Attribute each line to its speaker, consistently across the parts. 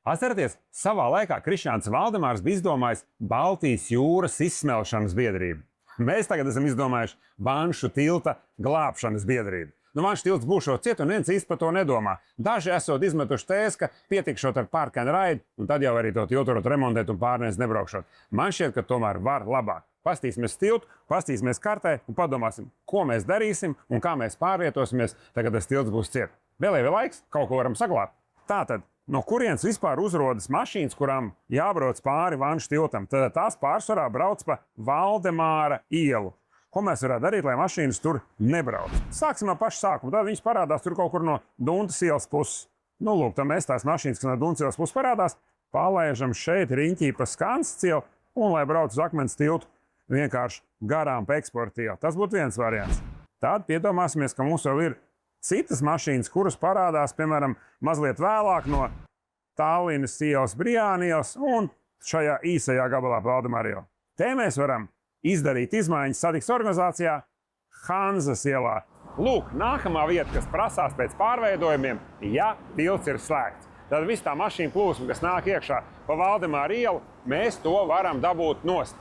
Speaker 1: Atcerieties, savā laikā Krišjāns Valdemārs bija izdomājis Baltijas jūras izsmelšanas biedrību. Mēs tagad esam izdomājuši Vanšu tilta glābšanas biedrību. Nu, Vanšu tilts būšot ciet, un viens īsti par to nedomā. Daži esot izmetuši tēzi, ka pietikšot ar park and ride, un tad jau arī to tiltu varot remontēt un pārnēs nebraukšot. Man šķiet, ka tomēr var labāk. Pastīsimies tiltu, pastīsimies kartē un padomāsim, ko mēs darīsim un kā mēs pārvietosimies, tagad tas tilts būs ciet. Vēl ir laiks, kaut ko varam saglābt. Tātad, no kurienes vispār uzrodas mašīnas, kurām jābrauc pāri Vanšu tiltam? Tad tās pārsvarā brauc pa Valdemāra ielu. Ko mēs varētu darīt, lai mašīnas tur nebrauc? Sāksim no paša sākuma. Tad viņas parādās tur kaut kur no Duntas ielas puses. Nu, lūk, tad mēs tās mašīnas, kas no Duntas ielas puses parādās, palaižam šeit riņķī pa Skansas ielu un lai brauc uz Akmens tiltu vienkārši garām pa eksporta ielu. Tas būtu viens variants. Tad piedomāsimies, ka mums vēl ir citas mašīnas, kuras parādās, piemēram, mazliet vēlāk no Tallinas ielas, Brijāna ielas un šajā īsajā gabalā pa Valdemāra ielu. Te mēs varam izdarīt izmaiņas satiksmes organizācijā Hanzas ielā. Lūk, nākamā vieta, kas prasās pēc pārveidojumiem, ja tilts ir slēgts. Tad viss tā mašīna plūsma, kas nāk iekšā pa Valdemāra ielu, mēs to varam dabūt nost.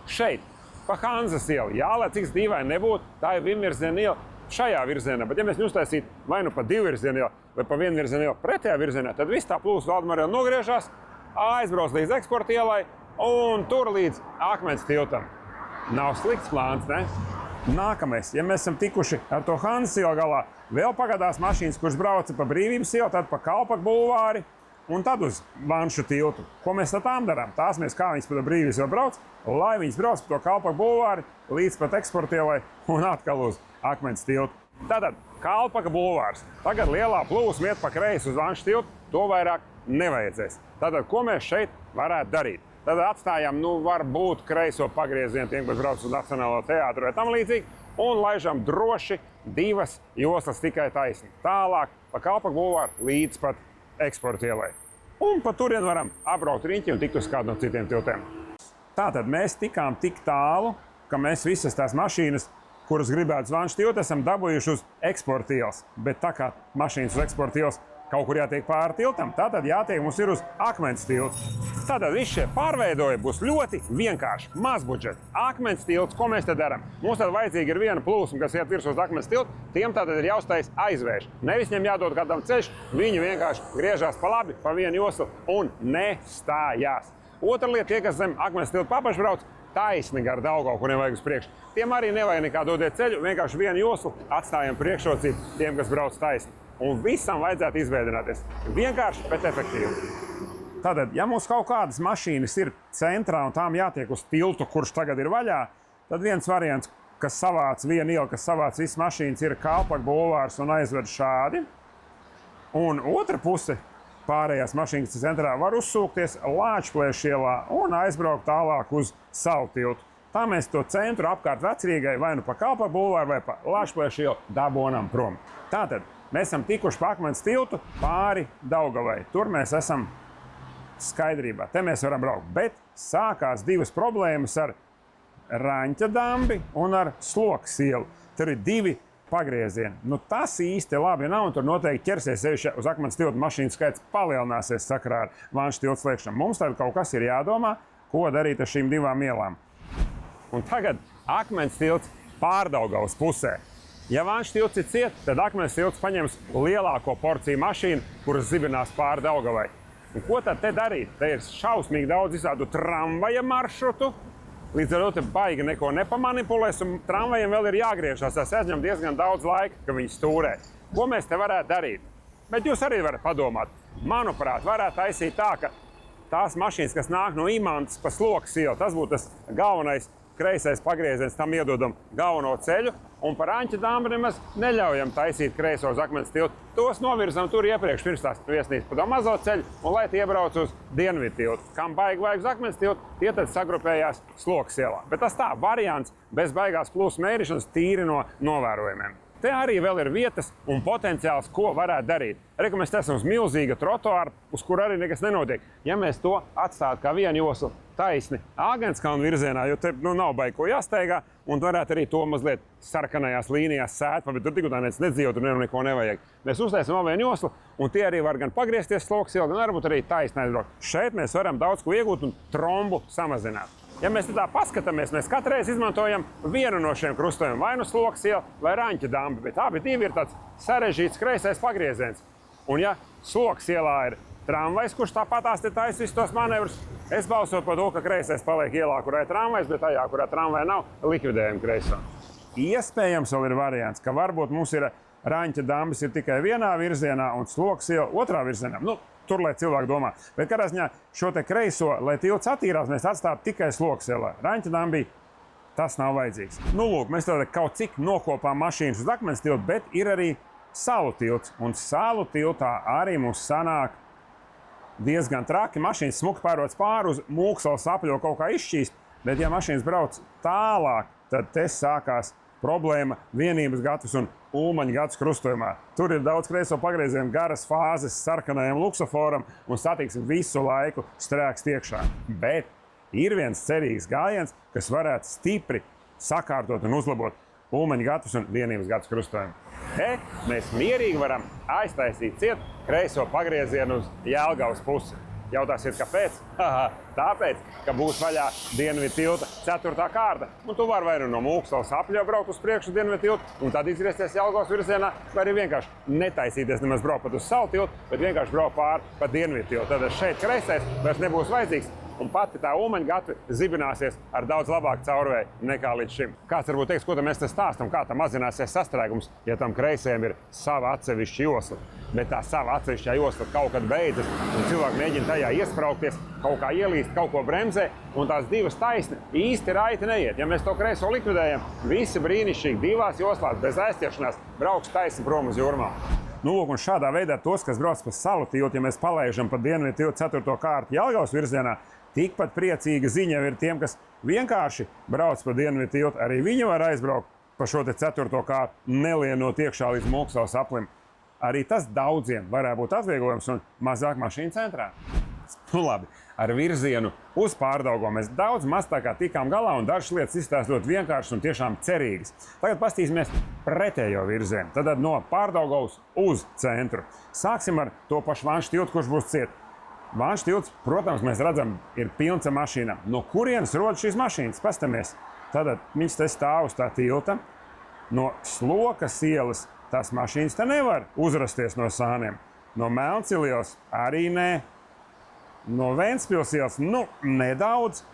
Speaker 1: Šeit, pa Hanzas ielu. Jā, lai cik dīvaini nebūtu, tā ir vienvirziena iela šajā virzienā. Bet ja mēs uztaisītu vai nu pa divvirziena ielu, vai pa vienvirziena ielu pretējā virzienā, tad viss tā plūsma Valdemāra iela nogriežās, aizbrauc līdz eksporta ielai un tur līdz Akmens tiltam. Nav slikts plāns, ne? Nākamais, ja mēs esam tikuši ar to Hanzas ielu galā, vēl pagadās mašīnas, kuras brauca pa Brīvības ielu, tad pa Kalpaku bulvāri un tad uz Vanšu tiltu. Ko mēs tad tām darām? Tās mēs kā viņas pa Brīvības ielu brauc, lai viņas brauc pa to Kalpaku bulvāri līdz pat eksporta ielai un atkal uz Akmens tiltu. Tātad Kalpaka bulvārs. Tagad lielā plūsma iet pa kreisi uz Vanšu tiltu, to vairāk nevajadzēs. Tātad, ko mēs šeit varētu darīt? Tad atstājam, varbūt kreiso pagriezienu tiem, kas brauc uz Nacionālo teātru vai tam līdzīgi, un laižam droši divas joslas tikai taisni. Tālāk pa Kalpaku bulvāru līdz pat eksporta ielai. Un pa turien varam apbraukt riņķi un tikt uz kādu no citiem tiltiem. Tātad mēs tikām tik tālu, ka mēs visas tās mašīnas, kuras gribētu uz Vanšu tiltu, esam dabūjuši uz eksporta ielas. Bet tā kā mašīnas uz eksporta ielas kaut kur jātiek pāri tiltam, tātad jātiek mums ir uz Akmens tiltu. Tātad visi šie pārveidojumi būs ļoti vienkārši, mazbudžeti. Akmens tilts, ko mēs te darām? Mums tad vajadzīga ir viena plūsma, kas iet virsū uz Akmens tiltu, tiem tātad ir jāuztais aizvērš. Nevis viņiem jādod kādam ceļš, viņi vienkārši griežās pa labi, pa vienu joslu un nestājās. Otra lieta, tie, kas zem Akmens tiltu papaši brauc, taisni gar Daugavu, kuriem vajag uz priekšu. Tiem arī nevajag nekā dodiet ceļu, vienkārši vienu joslu atstājam priekšrocību tiem, kas brauc taisni. Un visam vajadzētu izveidināties. Vienkārši, bet efektīvi. Tātad, ja mums kaut kādas mašīnas ir centrā un tām jātiek uz tiltu, kurš tagad ir vaļā, tad viens variants, kas savāc vienu ielu, kas savāc visas mašīnas, ir Kalpaku bulvārs un aizved šādi. Un otra puse, pārējās mašīnas centrā, var uzsūkties Lāčplēša ielā un aizbraukt tālāk uz Salu tiltu. Tā mēs to centru apkārt Vecrīgai vai nu pa Kalpaku bulvāru vai pa Lāčplēša ielu dabonam prom. Tātad, mēs esam tikuši pa Akmens tiltu pāri Daugavai. Tur mēs esam skaidrībā. Te mēs varam braukt. Bet sākās divas problēmas ar Raņķa dambi un ar Slokas ielu. Tur ir divi pagriezieni. Tas īsti labi nav, un tur noteikti ķersies sevišķi uz Akmens tiltu mašīnu skaits palielināsies sakarā ar Vanšu tiltu slēgšanu. Mums tad kaut kas ir jādomā, ko darīt ar šīm divām ielām. Un tagad Akmens tilts Pārdaugavas pusē. Ja Vanšu tilts ir ciet, tad Akmens tilts paņems lielāko porciju mašīnu, kuras zibinās pāri Daugavai. Un ko tad te darīt? Te ir šausmīgi daudz visādu tramvaja maršrutu, līdz ar to te baigi neko nepamanipulēs, un tramvajiem vēl ir jāgriežās. Tas aizņem diezgan daudz laika, ka viņi stūrē. Ko mēs te varētu darīt? Bet jūs arī varat padomāt. Manuprāt, varētu taisīt tā, ka tās mašīnas, kas nāk no Imantas pa Slokas ielu, tas būtu tas galvenais kreisais pagrieziens, tam iedodam galveno ceļu, un par Raņķa dambi nemaz neļaujam taisīt kreiso uz Akmens tiltu. Tos novirzam tur iepriekš pirms tās viesnīcas pa to mazo ceļu, un lai tie brauc uz Dienvidu tiltu. Kam baigi vajag uz Akmens tiltu, tie tad sagrupējās Slokas ielā. Bet tas tā variants bez baigās plūsmas mērīšanas tīri no novērojumiem. Te arī vēl ir vietas un potenciāls, ko varētu darīt. Reku mēs esam uz milzīga trotuāra, uz kur arī nekas nenotiek. Ja mēs to atstātu kā vienu joslu taisni Āgenskalna virzienā, jo te nav baigi ko jāsteigā, un varētu arī to mazliet sarkanajās līnijās sēt, bet tur tik tā nedzīvo, tur neko nevajag. Mēs uztaisam vēl vienu joslu, un tie arī var gan pagriezties sloks ielu, gan varbūt arī taisni aizbraukt. Šeit mēs varam daudz ko iegūt un trombu samazināt. Ja mēs tā paskatāmies, mēs katru reizi izmantojam vienu no šiem krustojumiem, vai nu sloks iela, vai Raņķa damba, bet abi divi ir tāds sarežģīts kreisais pagrieziens. Un ja sloks ielā ir tramvajs, kurš tāpatās te taisa visus tos manevrus, es balsotu par to, ka kreisais paliek ielā, kurā ir tramvajs, bet tajā, kurā tramvaja nav, likvidējam kreiso. Iespējams vēl ir variants, ka varbūt mums ir Raņķa dambas ir tikai vienā virzienā un sloks iela otrā virzienā. Tur, lai cilvēki domā. Bet kādā ziņā šo te kreiso, lai tilts attīrās, mēs atstātu tikai sloks ielā. Raņķa dambī tas nav vajadzīgs. Lūk, mēs tad kaut cik nokopām mašīnas uz akmens tiltu, bet ir arī salu tilts. Un salu tiltā arī mums sanāk diezgan traki. Mašīnas smuki pārodas pāri uz Mūksalas apļo kaut kā izšķīst, bet ja mašīnas brauc tālāk, tad te sākās problēma Vienības gatavs un Ulmaņa gatavs krustojumā. Tur ir daudz kreiso pagriezienu, garas fāzes sarkanajam luksoforam un satiksim visu laiku strēks iekšā. Bet ir viens cerīgs gājiens, kas varētu stipri sakārtot un uzlabot Ulmaņa gatavs un Vienības gatavs krustojumu. Te mēs mierīgi varam aiztaisīt ciet kreiso pagriezienu uz Jelgavas pusi. Jautāsiet, kāpēc? Tāpēc, ka būs vaļā Dienvidu tilta 4. kārta. Un tu vari vai no Mūksalas apļo braukt uz priekšu Dienvidu tiltu, un tad izgriezties Jelgavas virzienā, vai arī vienkārši netaisīties nemaz braukt pat uz salu tiltu, bet vienkārši braukt pāri pa Dienvidu tiltu. Tad šeit kreisais vairs nebūs vajadzīgs, un pati tā Ulmaņa gatava zibināsies ar daudz labāku caurvēju nekā līdz šim. Kāds varbūt teiks, ko mēs te stāstam, kā tam mazināsies sastrēgums, ja tam kreisajam ir sava atsevišķa josla. Bet tā sava atsevišķā josla kaut kad beidzas, un cilvēki mēģina tajā iespraukties, kaut kā ielīst, kaut ko bremzē, un tās divas taisni īsti raiti neiet. Ja mēs to kreiso likvidējam, visi brīnišķīgi divās joslās bez aizķeršanās brauks taisni prom uz Jūrmalu. Lūk, un šādā veidā tos, kas brauc pa salu tiltu, ja mēs palaižam pa Dienvidu tiltu 4. kārtu Jelgavas virzienā, tikpat priecīga ziņa ir tiem, kas vienkārši brauc pa Dienvidu tiltu. Arī viņi var aizbraukt pa šo te 4. kārtu, nelienot iekšā līdz Mūksalas aplim. Arī tas daudziem varētu būt atvieglojums un mazāk mašīnu centrā. Labi, ar virzienu uz Pārdaugavu mēs daudz maz tā kā tikām galā un dažas lietas izstāst ļoti vienkāršas un tiešām cerīgas. Tagad paskatīsimies pretējo virzienu. Tad no Pārdaugavas uz centru. Sāksim ar to pašu Vanšu tiltu, kurš būs ciet. Vanšu tilts, protams, mēs redzam, ir pilns ar mašīnām. No kurienes rodas šīs mašīnas? Pastamies. Tad viņš te stāv uz tā tilta. No Slokas ielas tās mašīnas te nevar uzrasties no Sāniem. No Melncilielas arī nē. No Ventspils ielas, nedaudz.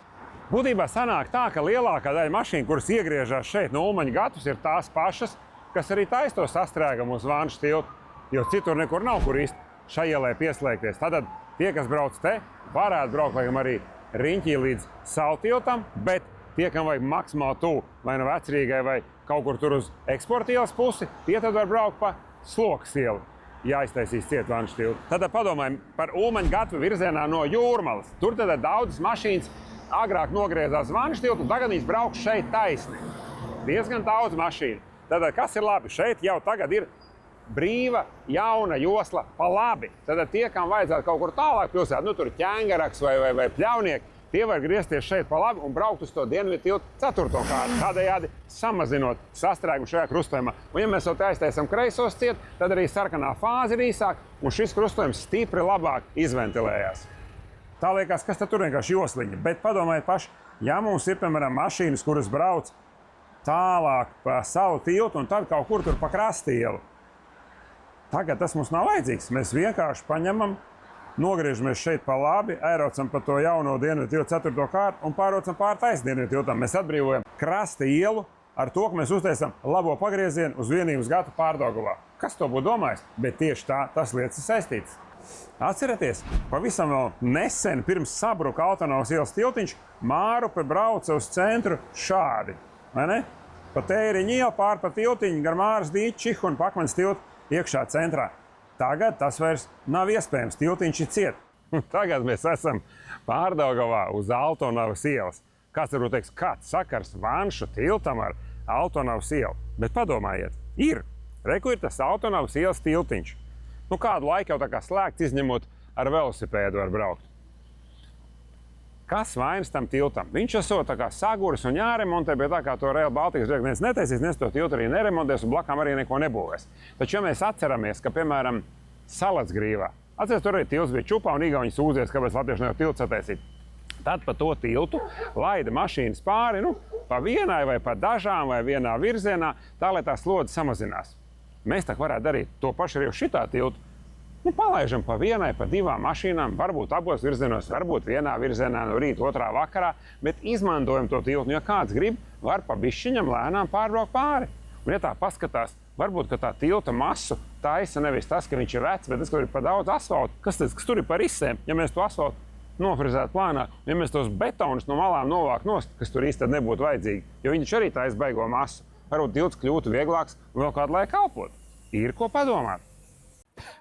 Speaker 1: Būtībā sanāk tā, ka lielākā daļa mašīnu, kuras iegriežās šeit no Ulmaņa gatavs, ir tās pašas, kas arī taisa to sastrēgumu uz Vanšu tiltu, jo citur nekur nav, kur īsti šai ielai pieslēgties. Tātad tie, kas brauc te, varētu braukt arī riņķī līdz Saltiltam, bet tie, kam vajag maksimāli tuvu, vai no Vecrīgai, vai kaut kur tur uz eksporta ielas pusi, tie tad var braukt pa Slokas ielu. Jāiztaisīs ciet Vanšu tiltu. Tad padomājam par Ulmaņa gatavu virzienā no Jūrmalas. Tur tad daudzas mašīnas agrāk nogriezās Vanšu tiltu, un tagad viņas brauks šeit taisni. Diezgan daudz mašīnu. Tad kas ir labi? Šeit jau tagad ir brīva, jauna josla pa labi. Tad tie, kam vajadzētu kaut kur tālāk pilsētu, tur Ķengaraks vai Pļaunieki, tie var griezties šeit pa labi un braukt uz to Dienvidu tiltu 4. kārtu, tādējādi samazinot sastrēgumu šajā krustojumā. Un ja mēs vēl aiztaisam kreisos ciet, tad arī sarkanā fāze ir īsāka, un šis krustojums stipri labāk izventilējās. Tā liekas, kas tad tur vienkārši josliņa, bet padomājiet paši, ja mums ir, piemēram, mašīnas, kuras brauc tālāk pa salu tiltu un tad kaut kur tur pa krastielu, tagad tas mums nav vajadzīgs. Mēs vienkārši paņemam, nogriežamies šeit pa labi, aerocam pa to jauno Dienvidu tiltu 4. kārtu un pārrocam pār taisni Dienvidu tiltam. Mēs atbrīvojam krasta ielu ar to, ka mēs uztaisam labo pagriezienu uz Vienības gatavu Pārdaugavā. Kas to būtu domājis? Bet tieši tā tas lietas ir saistītas. Atcerieties, pavisam vēl nesen pirms sabruka Altanovas ielas tiltiņš, Mārupe brauca uz centru šādi. Vai ne? Pa Tēriņu ielu pār pa tiltiņu gar Māras dīķi, Čihu un Pakmaņas tiltu iekšā centrā. Tagad tas vairs nav iespējams, tiltiņš ir ciet. Tagad mēs esam Pārdaugavā uz Altonavas ielas. Kāds varbūt teiks, kāds sakars Vanšu tiltam ar Altonavas ielu? Bet padomājiet, ir. Reku ir tas autonomās ielas tiltiņš. Nu, kādu laiku jau tā kā slēgts, izņemot ar velosipēdu var braukt. Kas vainas tam tiltam? Viņš esot tā kā saguris un jāremontē, bet tā kā to Rail Baltica neviens netaisīs, nes to tiltu arī neremontēs un blakām arī neko nebūvēs. Taču, ja mēs atceramies, ka, piemēram, Salacgrīvā, atceries, tur arī tilts bija čupā un Igauņi sūdzies, kāpēc latvieši nevar tilts sataisīt. Tad pa to tiltu laida mašīnas pāri, pa vienai vai pa dažām vai vienā virzienā, tā, lai tā slodze samazinās. Mēs tā varētu darīt to pašu arī uz šitā tiltu. Palaižam pa vienai, pa divām mašīnām, varbūt abos virzienos, varbūt vienā virzienā no rīta, otrā vakarā, bet izmantojam to tiltu. Ja kāds grib, var pa bišķiņam lēnām pārbraukt pāri. Un ja tā paskatās, varbūt, ka tā tilta masu taisa nevis tas, ka viņš ir vecs, bet tas, ka ir pa daudz asfalta. Kas tur ir par izsēm, ja mēs to asfaltu nofrizētu plānā, ja mēs tos betonus no malām novākt nost, kas tur īsti nebūtu vajadzīgi, jo viņš arī taisa baigo masu. Varbūt tilts kļūtu vieglāks un vēl kādu laiku kalpot. Ir ko padomāt.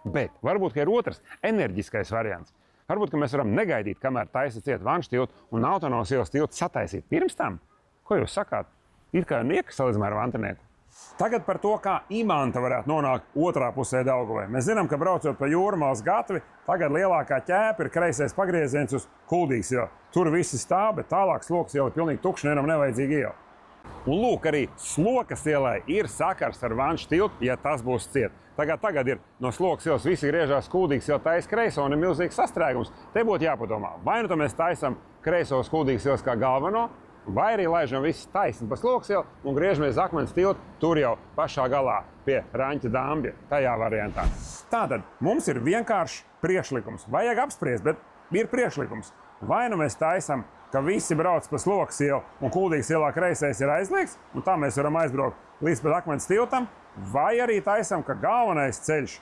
Speaker 1: Bet varbūt, ka ir otrs enerģiskais variants. Varbūt, ka mēs varam negaidīt, kamēr taisa ciet Vanšu tiltu un autonomās ielas tiltu sataisīt pirms tam. Ko jūs sakāt? Ir kā nieka salīdzinājumā ar Vantinieku. Tagad par to, kā Imanta varētu nonākt otrā pusē Daugavai. Mēs zinām, ka braucot pa Jūrmālas gatvi, tagad lielākā ķēpa ir kreisais pagrieziens uz Kuldīgas ielu. Tur visi stāv, bet tālāk Slokas iela ir pilnīgi tukša, nevienam nevajadzīga iela. Un lūk, arī Slokas ielai ir sakars ar Vanšu tiltu, ja tas būs ciet. Tagad ir no Slokas ielas visi griežās Kuldīgas iela taisa kreiso un ir milzīgs sastrēgums. Te būtu jāpadomā, vai nu mēs taisam kreiso uz Kuldīgas ielas kā galveno, vai arī laižam visu taisni pa Slokas ielu un griežamies Akmens tiltu, tur jau pašā galā pie Raņķa dambja, tajā variantā. Tātad mums ir vienkāršs priekšlikums. Vajag apspriest, bet ir priekšlikums. Vai nu mēs taisam, ka visi brauc pa Slokas ielu un Kuldīgas ielā kreisais ir aizliegts, un tā mēs varam aizbraukt līdz pat Akmens tiltam, vai arī taisam, ka galvenais ceļš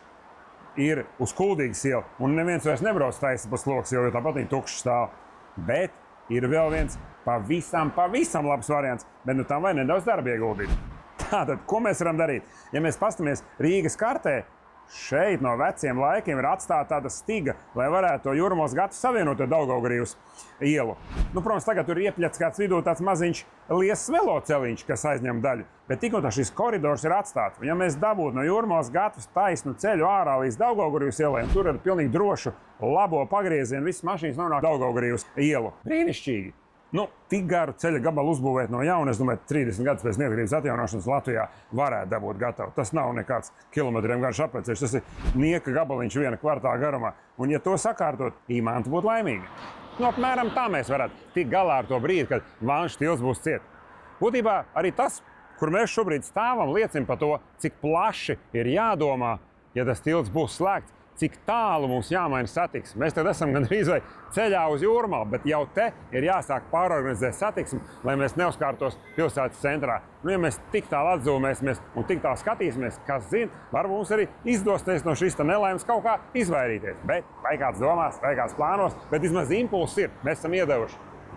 Speaker 1: ir uz Kuldīgas ielu, un neviens vairs nebrauc taisni pa Slokas ielu, jo tāpat viņa tukša stāv. Bet ir vēl viens pavisam labs variants, bet tam vai nedaudz darba ieguldīt. Tātad, ko mēs varam darīt? Ja mēs pastamies Rīgas kartē, šeit no veciem laikiem ir atstāta tāda stiga, lai varētu to Jūrmālas gatu savienot ar Daugavgrīvas ielu. Protams, tagad tur iepļats kāds vidū tāds maziņš liesas veloceliņš, kas aizņem daļu, bet tikko šis koridors ir atstāts. Ja mēs dabūtu no Jūrmālas gatvas taisnu ceļu ārā līdz Daugavgrīvas ielai, un tur ar pilnīgi drošu labo pagriezienu visas mašīnas nonāk Daugavgrīvas ielu. Brīnišķīgi! Tik garu ceļa gabalu uzbūvēt no jauna, es domāju, 30 gadus pēc neatkarības atjaunošanas Latvijā varētu dabūt gatavu. Tas nav nekāds kilometriem garš apceļš, tas ir nieka gabaliņš viena kvartāla garumā. Un ja to sakārtot, Imanta būtu laimīga. Apmēram tā mēs varētu tikt galā ar to brīdi, kad Vanšu tilts būs ciet. Būtībā arī tas, kur mēs šobrīd stāvam, liecina par to, cik plaši ir jādomā, ja tas tilts būs slēgts, cik tālu mums jāmaina satiksme. Mēs tad esam gandrīz vai ceļā uz Jūrmalu, bet jau te ir jāsāk pārorganizēt satiksmi, lai mēs neuzkārtos pilsētas centrā. Ja mēs tik tālu atzūmēsimies un tik tālu skatīsimies, kas zina, varbūt mums arī izdosies no šīs nelaimes kaut kā izvairīties. Bet vai kāds domās, vai kāds plānos, bet vismaz impulss ir, mēs esam iedevuši.